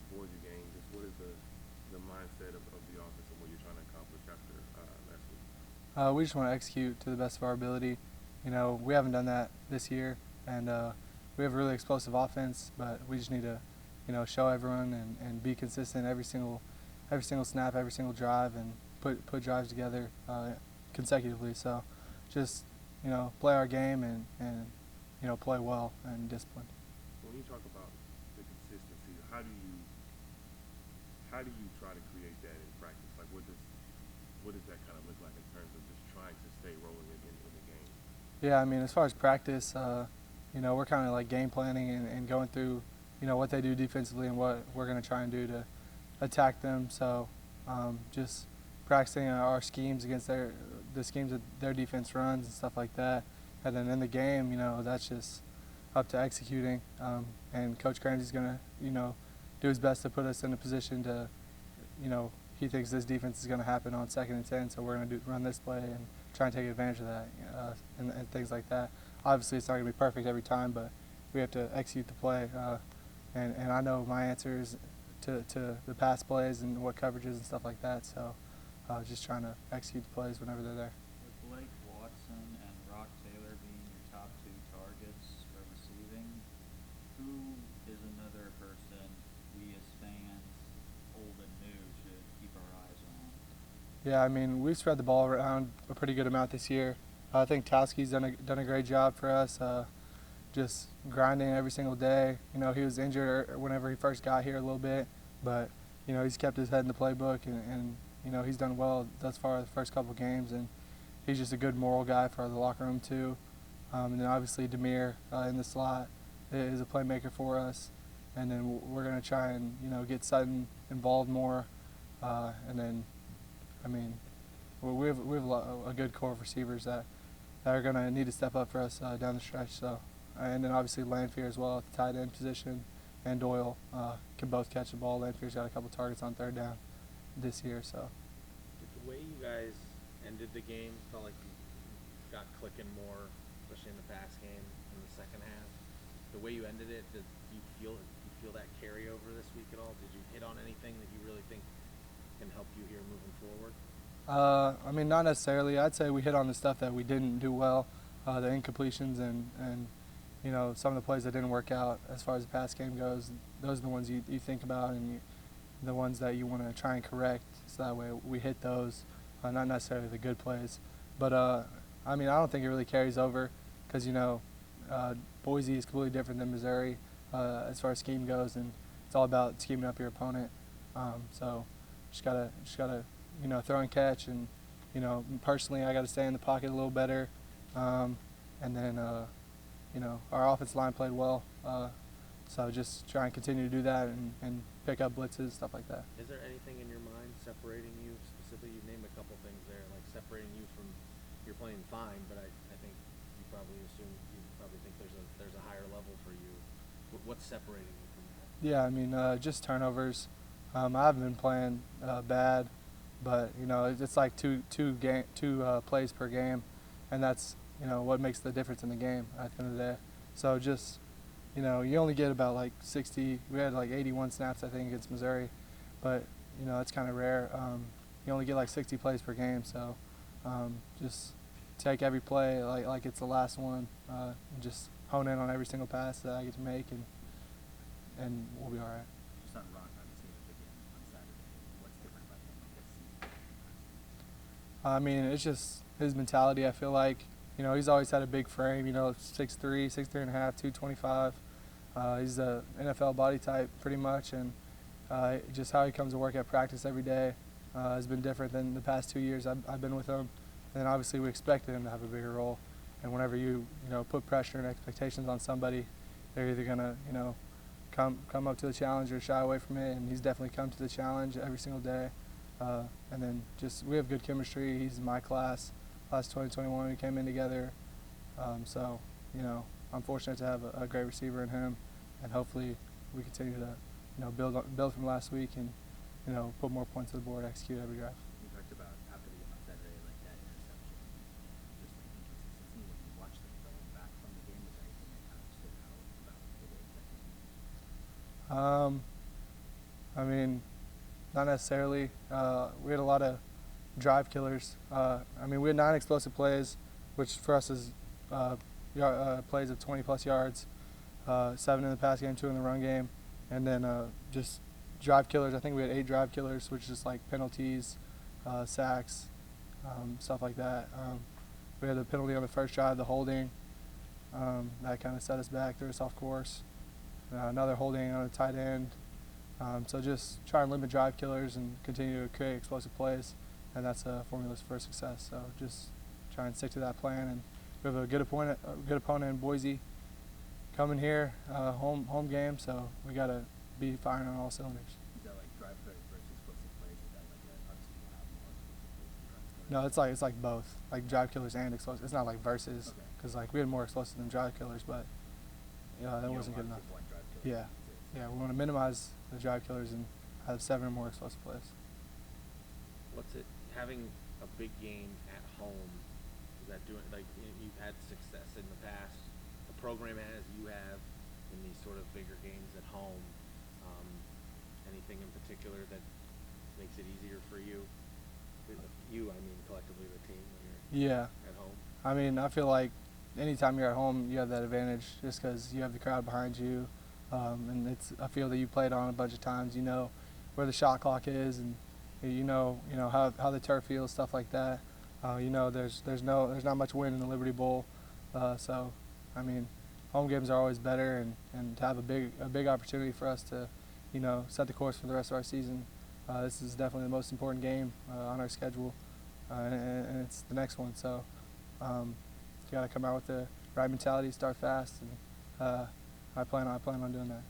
before the game, just what is the mindset of the offense and what you're trying to accomplish after last week? We just want to execute to the best of our ability. We haven't done that this year, and we have a really explosive offense, but we just need to, show everyone and be consistent every single snap, every single drive, and put drives together consecutively. So, just play our game and play well and disciplined. When you talk about the consistency, how do you try to create that in practice? Like what does that kind of look like in terms of just trying to stay rolling in the game? Yeah, I mean, as far as practice, we're kind of like game planning and going through, what they do defensively and what we're going to try and do to attack them. So, just practicing our schemes against the schemes that their defense runs and stuff like that. And then in the game, that's just up to executing. And Coach Cramsey's going to, do his best to put us in a position to, he thinks this defense is going to happen on 2nd and 10, so we're going to run this play and try and take advantage of that and things like that. Obviously, it's not going to be perfect every time, but we have to execute the play. And I know my answers to the pass plays and what coverages and stuff like that. So just trying to execute the plays whenever they're there. With Blake Watson and Rock Taylor being your top two targets for receiving, who is another person we as fans, old and new, should keep our eyes on? Yeah, I mean, we've spread the ball around a pretty good amount this year. I think Towski's done a great job for us, just grinding every single day. He was injured whenever he first got here a little bit, but he's kept his head in the playbook and he's done well thus far the first couple games, and he's just a good moral guy for the locker room too. And then obviously Demir in the slot is a playmaker for us, and then we're going to try and get Sutton involved more, and then I mean we have a good core of receivers that are going to need to step up for us down the stretch. So, and then obviously Lanfear as well at the tight end position, and Doyle can both catch the ball. Lanfear's got a couple targets on 3rd down this year. So. Did the way you guys ended the game felt like you got clicking more, especially in the pass game in the second half? The way you ended it, did you feel that carryover this week at all? Did you hit on anything that you really think can help you here moving forward? I mean, not necessarily. I'd say we hit on the stuff that we didn't do well, the incompletions and some of the plays that didn't work out as far as the pass game goes. Those are the ones you think about and the ones that you want to try and correct. So that way we hit those, not necessarily the good plays. But I mean, I don't think it really carries over because Boise is completely different than Missouri as far as scheme goes, and it's all about scheming up your opponent. So just gotta throw and catch, and personally I got to stay in the pocket a little better, and then our offensive line played well, so just try and continue to do that and pick up blitzes, stuff like that. Is there anything in your mind separating you specifically? You named a couple things there, like separating you from you're playing fine, but I think you probably think there's a higher level for you. What's separating you from that? Yeah, I mean just turnovers. I haven't been playing bad, but it's like two plays per game, and that's what makes the difference in the game at the end of the day. So just you only get about like 60. We had like 81 snaps I think against Missouri, but it's kind of rare. You only get like 60 plays per game, so just take every play like it's the last one, and just hone in on every single pass that I get to make, and we'll be all right. Just on Rock, obviously a big game on Saturday. What's different about him this season? I mean, it's just his mentality. I feel like, he's always had a big frame. 6'3", 6'3 and a half, 225. He's the NFL body type pretty much, and just how he comes to work at practice every day has been different than the past 2 years I've been with him. And then obviously we expected him to have a bigger role. And whenever you put pressure and expectations on somebody, they're either gonna come up to the challenge or shy away from it. And he's definitely come to the challenge every single day. And then we have good chemistry. He's in my class 2021. We came in together. So I'm fortunate to have a great receiver in him, and hopefully we continue to build from last week and put more points on the board, execute every drive. You talked about after the game on Saturday, like that interception, just like inconsistency. When you watch the film back from the game, was there anything that kind of stood out about the way that game? I mean, not necessarily. We had a lot of drive killers. I mean, we had 9 explosive plays, which for us is plays of 20-plus yards, 7 in the pass game, 2 in the run game, and then just drive killers. I think we had 8 drive killers, which is just like penalties, sacks, stuff like that. We had the penalty on the first drive, the holding. That kind of set us back, threw us off course. Another holding on a tight end. So just try and limit drive killers and continue to create explosive plays, and that's a formula for success. So just try and stick to that plan. And we have a good opponent in Boise coming here, home game. So we got to be firing on all cylinders. Is that like drive killers versus explosive plays? Is that like obviously you have more explosive plays than drive killers? No, it's like both, like drive killers and explosive. It's not like versus, Okay. because like we had more explosive than drive killers, but that You wasn't don't good want enough. to one drive killer. Yeah. Yeah, we want to minimize the drive killers and have 7 or more explosive plays. What's it having a big game at home? Is that doing like you've had success in the past? The program has, you have, in these sort of bigger games at home. Anything in particular that makes it easier for you? You, I mean, collectively the team when you're Yeah. at home. I mean, I feel like anytime you're at home, you have that advantage just because you have the crowd behind you, and it's a field that you played on a bunch of times. You know where the shot clock is, and you know how the turf feels, stuff like that. You know, there's not much wind in the Liberty Bowl, so I mean, home games are always better, and to have a big opportunity for us to, set the course for the rest of our season. This is definitely the most important game on our schedule, and it's the next one. So you got to come out with the right mentality, start fast, and I plan on doing that.